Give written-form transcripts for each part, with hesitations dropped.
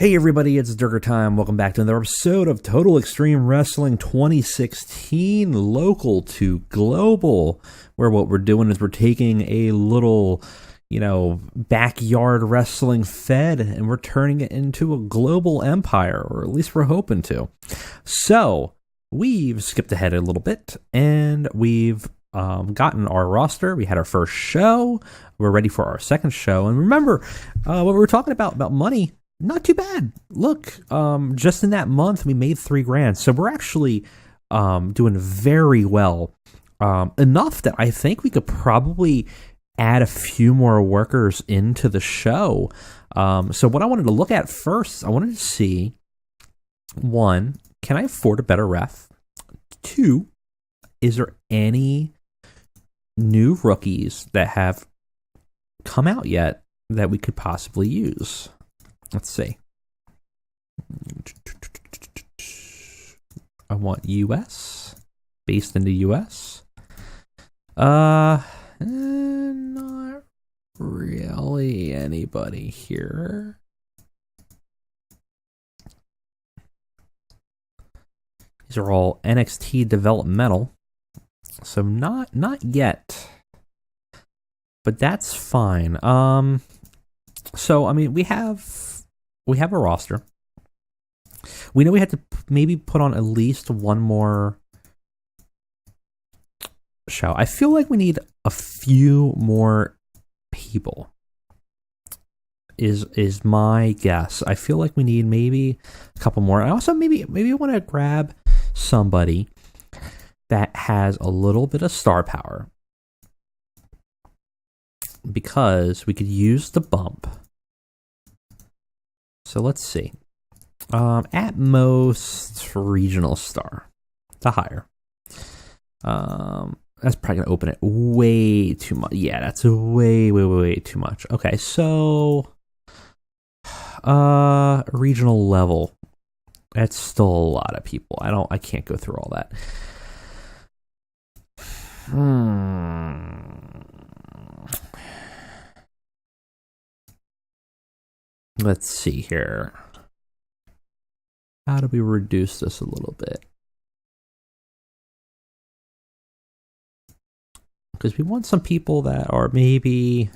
Hey everybody, it's Durger time. Welcome back to another episode of Total Extreme Wrestling 2016, local to global, where what we're doing is we're taking a little, backyard wrestling fed and we're turning it into a global empire, or at least we're hoping to. So, we've skipped ahead a little bit and we've gotten our roster. We had our first show. We're ready for our second show. And remember, what we were talking about money. Not too bad. Look, just in that month, we made $3,000. So we're actually doing very well. Enough that I think we could probably add a few more workers into the show. So what I wanted to look at first, I wanted to see, one, can I afford a better ref? Two, is there any new rookies that have come out yet that we could possibly use? Let's see. I want US. Based in the US. Not really anybody here. These are all NXT developmental. So not yet. But that's fine. So I mean we have a roster. We know we had to maybe put on at least one more show. I feel like we need a few more people. Is my guess. I feel like we need maybe a couple more. I also maybe want to grab somebody that has a little bit of star power, because we could use the bump. So let's see. At most, regional star. The higher. That's probably going to open it way too much. Yeah, that's way too much. Okay, so regional level. That's still a lot of people. I can't go through all that. Let's see here. How do we reduce this a little bit? Because we want some people that are maybe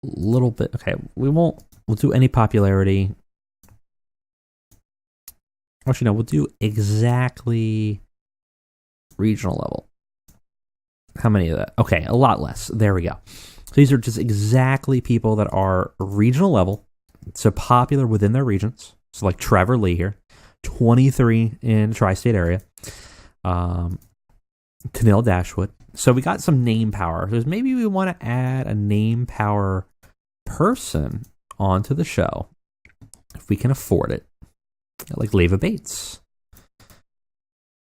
a little bit... Okay, we'll do any popularity. Actually, no, we'll do exactly regional level. How many of that? Okay, a lot less. There we go. So these are just exactly people that are regional level, so popular within their regions. So like Trevor Lee here, 23 in the tri-state area. Tennille Dashwood. So we got some name power. So maybe we want to add a name power person onto the show, if we can afford it. Like Leva Bates.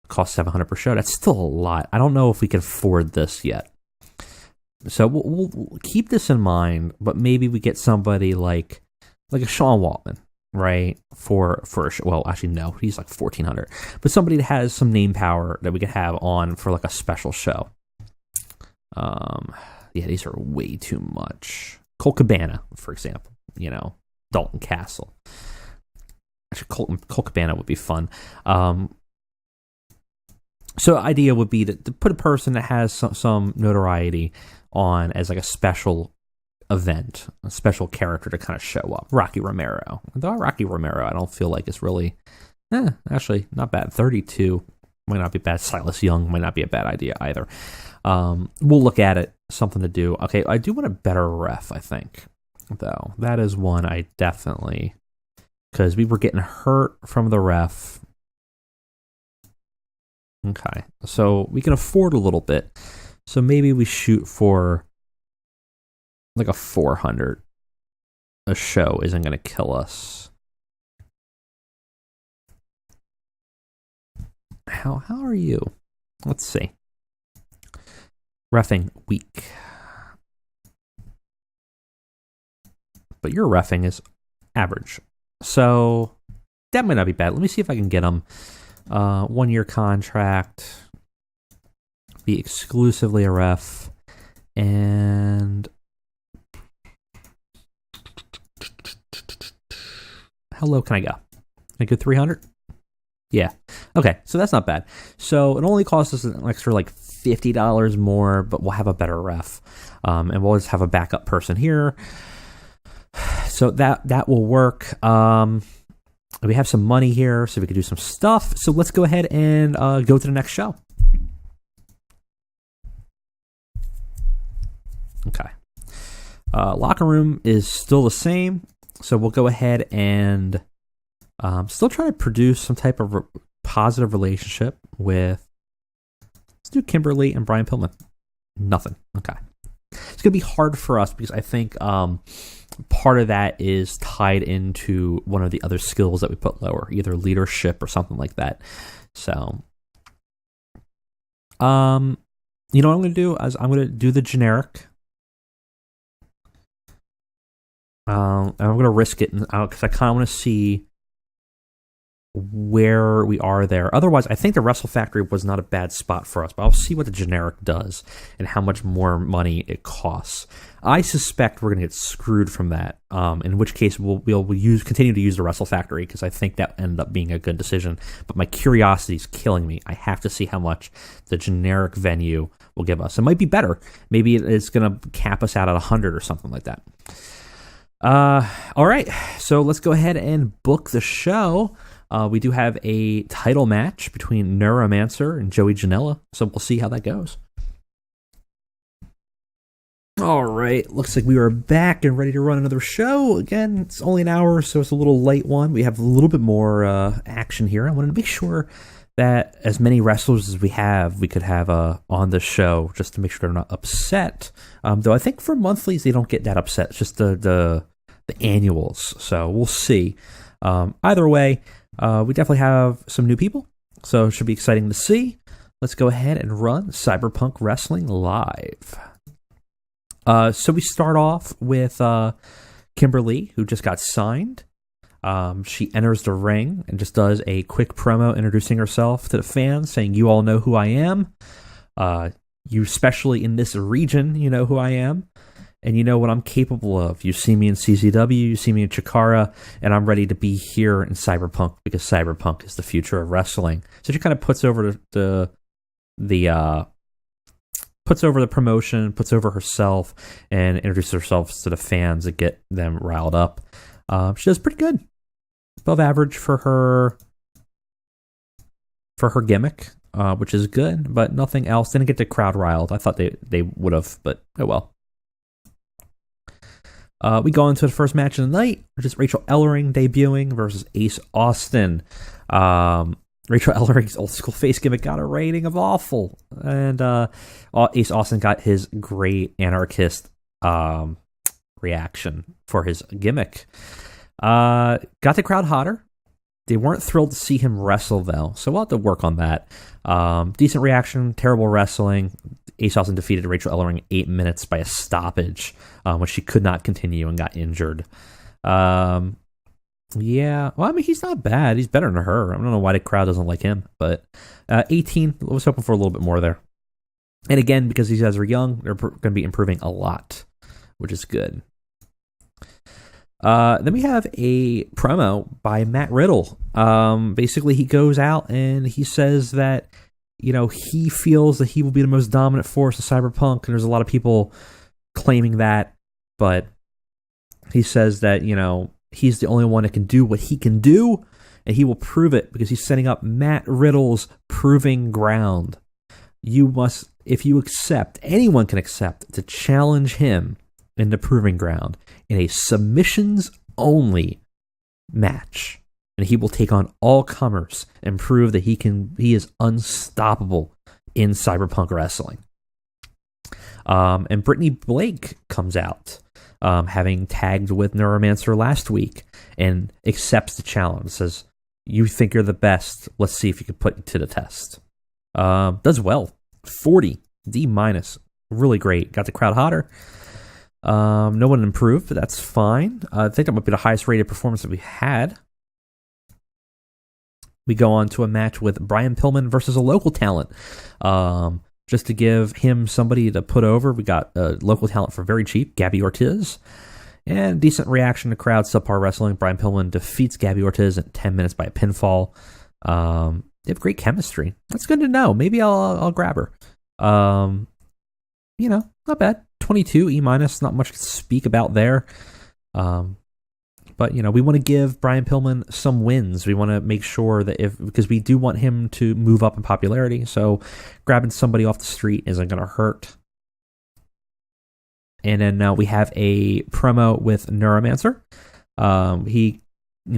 Cost $700 per show. That's still a lot. I don't know if we can afford this yet. So we'll keep this in mind, but maybe we get somebody like a Sean Waltman, right? For a show. Well, actually no, he's like $1,400. But somebody that has some name power that we could have on for like a special show. Yeah, these are way too much. Colt Cabana, for example. Dalton Castle. Actually, Colt Cabana would be fun. So the idea would be to put a person that has some notoriety on as like a special event, a special character to kind of show up. Rocky Romero. Though Rocky Romero, I don't feel like it's really, actually not bad. 32 might not be bad. Silas Young might not be a bad idea either. We'll look at it. Something to do. Okay, I do want a better ref, I think, though. That is one I definitely, because we were getting hurt from the ref. Okay, so we can afford a little bit. So maybe we shoot for like a 400. A show isn't going to kill us. How are you? Let's see. Reffing weak. But your reffing is average. So that might not be bad. Let me see if I can get them. 1 year contract, be exclusively a ref, and How low can I go? Can I go 300? Yeah. Okay, so that's not bad. So it only costs us an extra like $50 more, but we'll have a better ref. And we'll just have a backup person here. So that will work. We have some money here, so we can do some stuff. So let's go ahead and go to the next show. Okay. Locker room is still the same, so we'll go ahead and still try to produce some type of positive relationship with, let's do Kimberly and Brian Pillman. Nothing. Okay. It's going to be hard for us because I think part of that is tied into one of the other skills that we put lower, either leadership or something like that. So, you know what I'm going to do is I'm going to do the generic. And I'm going to risk it because I kind of want to see where we are there. Otherwise, I think the Wrestle Factory was not a bad spot for us, but I'll see what the generic does and how much more money it costs. I suspect we're going to get screwed from that, in which case we'll continue to use the Wrestle Factory because I think that ended up being a good decision. But my curiosity is killing me. I have to see how much the generic venue will give us. It might be better. Maybe it's going to cap us out at 100 or something like that. All right, so let's go ahead and book the show. We do have a title match between Neuromancer and Joey Janela, so we'll see how that goes. All right, looks like we are back and ready to run another show. Again, it's only an hour, so it's a little light one. We have a little bit more action here. I wanted to make sure that as many wrestlers as we could have on the show, just to make sure they're not upset. Though I think for monthlies, they don't get that upset. It's just the annuals, so we'll see. Either way, we definitely have some new people, so it should be exciting to see. Let's go ahead and run Cyberpunk Wrestling live. So we start off with Kimberly, who just got signed. She enters the ring and just does a quick promo introducing herself to the fans, saying, "You all know who I am. You, especially in this region, you know who I am. And you know what I'm capable of. You see me in CZW, you see me in Chikara, and I'm ready to be here in Cyberpunk because Cyberpunk is the future of wrestling." So she kind of puts over puts over the promotion, puts over herself, and introduces herself to the fans to get them riled up. She does pretty good, above average for her gimmick, which is good, but nothing else. Didn't get the crowd riled. I thought they would have, but oh well. We go into the first match of the night, which is Rachel Ellering debuting versus Ace Austin. Rachel Ellering's old school face gimmick got a rating of awful, and Ace Austin got his great anarchist reaction for his gimmick. Got the crowd hotter. They weren't thrilled to see him wrestle, though, so we'll have to work on that. Decent reaction, terrible wrestling. Ace Austin defeated Rachel Ellering 8 minutes by a stoppage when she could not continue and got injured. Yeah, well, I mean, he's not bad. He's better than her. I don't know why the crowd doesn't like him, but 18, I was hoping for a little bit more there. And again, because these guys are young, they're going to be improving a lot, which is good. Then we have a promo by Matt Riddle. Basically, he goes out and he says that, you know, he feels that he will be the most dominant force of Cyberpunk, and there's a lot of people claiming that, but he says that, you know, he's the only one that can do what he can do, and he will prove it because he's setting up Matt Riddle's proving ground. You must, if you accept, anyone can accept to challenge him in the proving ground in a submissions-only match. And he will take on all comers and prove that he is unstoppable in Cyberpunk wrestling. And Brittany Blake comes out, having tagged with Neuromancer last week, and accepts the challenge. Says, "You think you're the best. Let's see if you can put it to the test." Does well. 40. D-. Really great. Got the crowd hotter. No one improved, but that's fine. I think that might be the highest rated performance that we had. We go on to a match with Brian Pillman versus a local talent. Just to give him somebody to put over, we got a local talent for very cheap, Gabby Ortiz. And decent reaction to crowd. Subpar Wrestling. Brian Pillman defeats Gabby Ortiz in 10 minutes by a pinfall. They have great chemistry. That's good to know. Maybe I'll grab her. Not bad. 22 E-, not much to speak about there. But we want to give Brian Pillman some wins. We want to make sure that because we do want him to move up in popularity. So grabbing somebody off the street isn't going to hurt. And then we have a promo with Neuromancer. He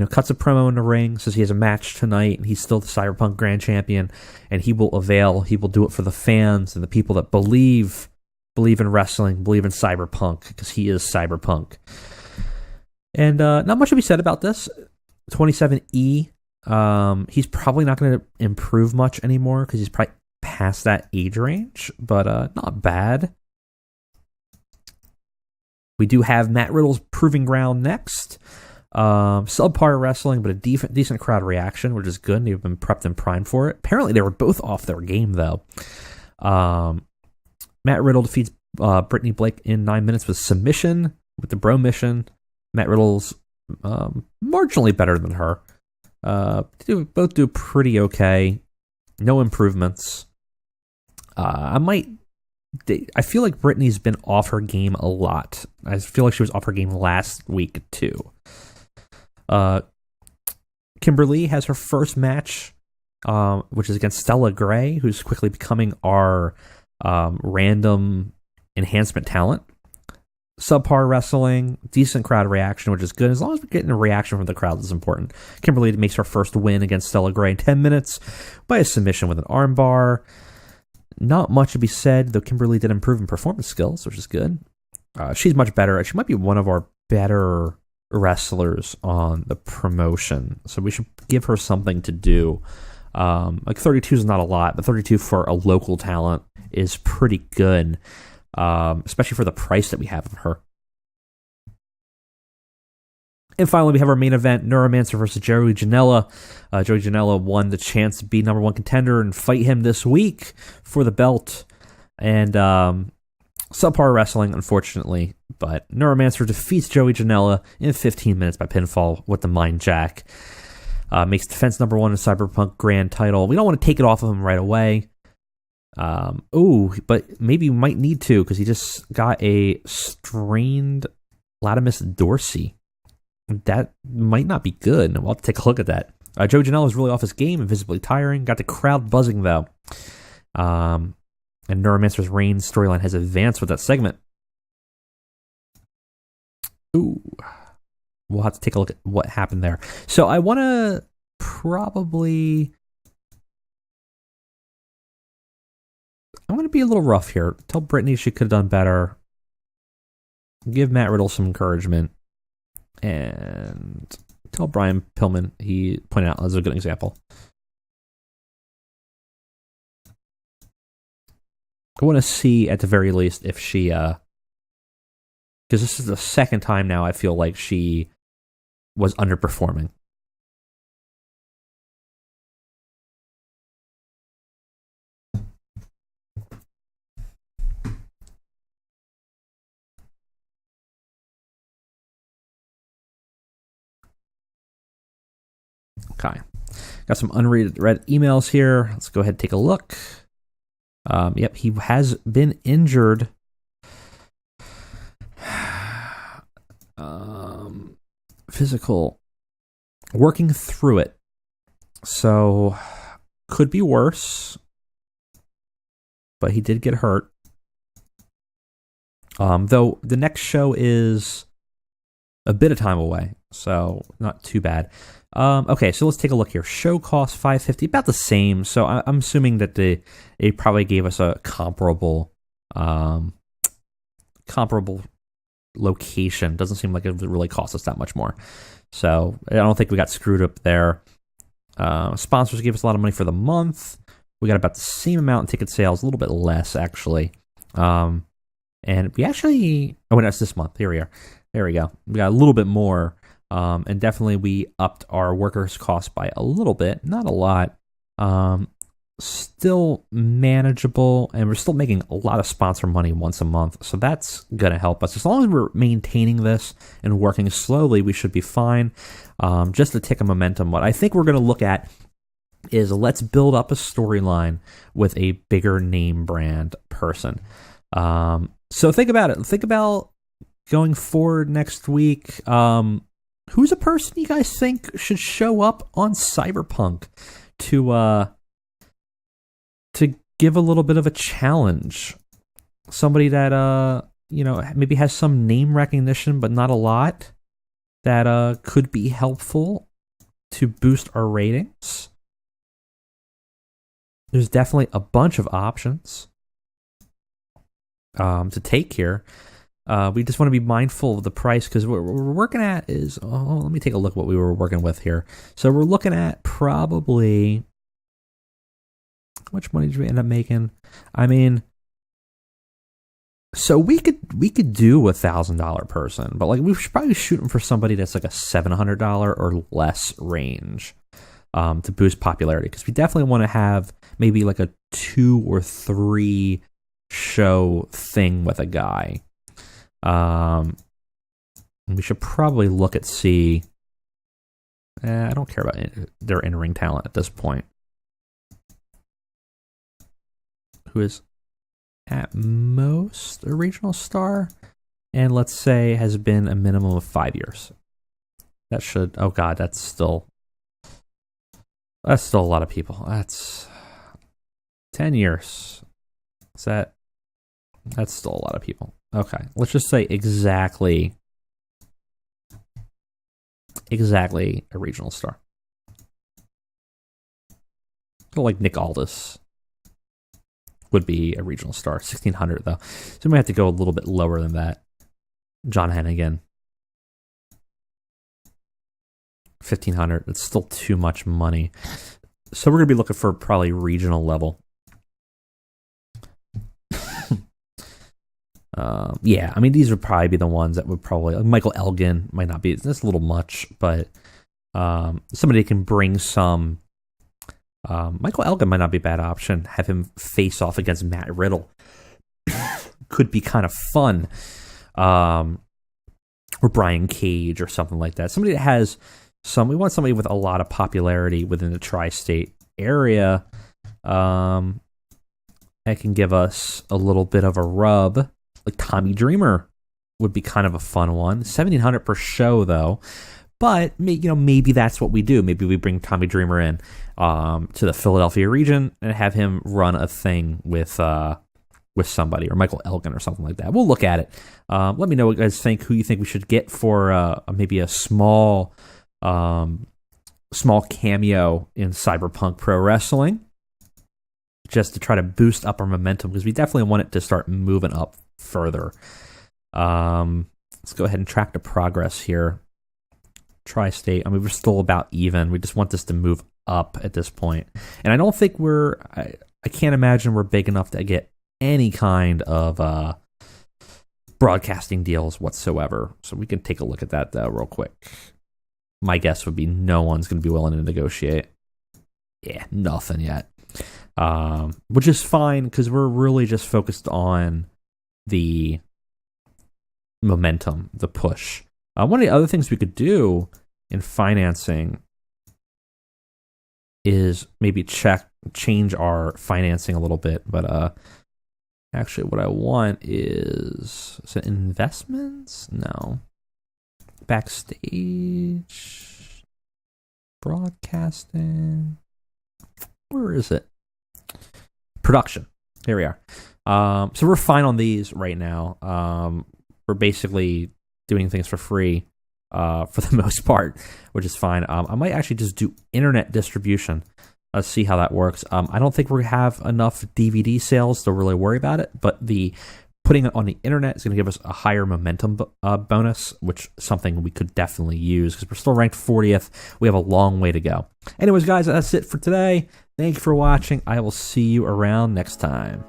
cuts a promo in the ring, says he has a match tonight, and he's still the Cyberpunk Grand Champion, and he will avail. He will do it for the fans and the people that believe in wrestling, believe in Cyberpunk, because he is Cyberpunk. And not much to be said about this. 27E, he's probably not going to improve much anymore, because he's probably past that age range, but not bad. We do have Matt Riddle's Proving Ground next. Subpar Wrestling, but a decent crowd reaction, which is good. They've been prepped and primed for it. Apparently, they were both off their game, though. Matt Riddle defeats Brittany Blake in 9 minutes with submission, with the bro mission. Matt Riddle's marginally better than her. Both do pretty okay. No improvements. I feel like Brittany's been off her game a lot. I feel like she was off her game last week, too. Kimberly has her first match, which is against Stella Gray, who's quickly becoming our random enhancement talent. Subpar Wrestling, decent crowd reaction, which is good. As long as we're getting a reaction from the crowd, that's important. Kimberly makes her first win against Stella Gray in 10 minutes by a submission with an armbar. Not much to be said, though Kimberly did improve in performance skills, which is good. She's much better. She might be one of our better wrestlers on the promotion, so we should give her something to do. 32 is not a lot, but 32 for a local talent is pretty good, especially for the price that we have of her. And finally, we have our main event, Neuromancer versus Joey Janela. Joey Janela won the chance to be number one contender and fight him this week for the belt. And subpar wrestling, unfortunately. But Neuromancer defeats Joey Janela in 15 minutes by pinfall with the Mind Jack. Makes defense number one in Cyberpunk Grand title. We don't want to take it off of him right away. But maybe we might need to, because he just got a strained latimus dorsi. That might not be good. We'll have to take a look at that. Joey Janela is really off his game and visibly tiring. Got the crowd buzzing, though. And Neuromancer's reign storyline has advanced with that segment. Ooh. We'll have to take a look at what happened there. So I want to probably... I'm going to be a little rough here. Tell Brittany she could have done better. Give Matt Riddle some encouragement. And tell Brian Pillman he pointed out as a good example. I want to see at the very least if she, because this is the second time now I feel like she was underperforming. Okay. Got some unread emails here. Let's go ahead and take a look. Yep, he has been injured. Physical. Working through it. So, could be worse. But he did get hurt. Though the next show is a bit of time away. So, not too bad. Okay, so let's take a look here. Show cost $550, about the same. So I'm assuming that they probably gave us a comparable location. Doesn't seem like it really cost us that much more. So I don't think we got screwed up there. Sponsors gave us a lot of money for the month. We got about the same amount in ticket sales, a little bit less actually. And we actually, that's this month. Here we are. There we go. We got a little bit more. And definitely we upped our workers' cost by a little bit, not a lot. still manageable, and we're still making a lot of sponsor money once a month, so that's going to help us. As long as we're maintaining this and working slowly, we should be fine. Just to tick a momentum, what I think we're going to look at is let's build up a storyline with a bigger name brand person. So think about it. Think about going forward next week. Who's a person you guys think should show up on Cyberpunk to give a little bit of a challenge? Somebody that maybe has some name recognition but not a lot, that could be helpful to boost our ratings. There's definitely a bunch of options to take here. We just want to be mindful of the price, because what we're working at is, let me take a look at what we were working with here. So we're looking at probably, how much money did we end up making? I mean, so we could do $1,000 person, but like we should probably shoot them for somebody that's like a $700 or less range to boost popularity, because we definitely want to have maybe like a 2 or 3 show thing with a guy. We should probably look at I don't care about their in-ring talent at this point. Who is at most a regional star, and let's say has been a minimum of 5 years. That should, oh god, that's still a lot of people. That's 10 years. That's still a lot of people. Okay, let's just say exactly a regional star. So like Nick Aldis would be a regional star. 1,600 though, so we might have to go a little bit lower than that. John Hennigan, 1,500. It's still too much money. So we're gonna be looking for probably regional level. Yeah, I mean, these would probably be the ones that would probably, like Michael Elgin might not be, that's a little much, but somebody can bring some. Michael Elgin might not be a bad option. Have him face off against Matt Riddle. Could be kind of fun. Or Brian Cage or something like that. Somebody that has we want somebody with a lot of popularity within the tri-state area that can give us a little bit of a rub. Like Tommy Dreamer would be kind of a fun one. 1,700 per show though, but maybe that's what we do. Maybe we bring Tommy Dreamer in to the Philadelphia region and have him run a thing with somebody, or Michael Elgin or something like that. We'll look at it. Let me know what you guys think. Who you think we should get for maybe a small cameo in Cyberpunk Pro Wrestling, just to try to boost up our momentum, because we definitely want it to start moving up further. Let's go ahead and track the progress here. Tri-state, I mean, we're still about even. We just want this to move up at this point. And I don't think I can't imagine we're big enough to get any kind of broadcasting deals whatsoever. So we can take a look at that real quick. My guess would be no one's going to be willing to negotiate. Yeah, nothing yet. Which is fine, because we're really just focused on the momentum, the push. One of the other things we could do in financing is maybe change our financing a little bit. But actually, what I want is it investments? No. Backstage, broadcasting. Where is it? Production. Here we are. So we're fine on these right now. We're basically doing things for free for the most part, which is fine. I might actually just do internet distribution. Let's see how that works. I don't think we have enough DVD sales to really worry about it, but the putting it on the internet is going to give us a higher momentum bonus, which is something we could definitely use, because we're still ranked 40th. We have a long way to go. Anyways, guys, that's it for today. Thank you for watching. I will see you around next time.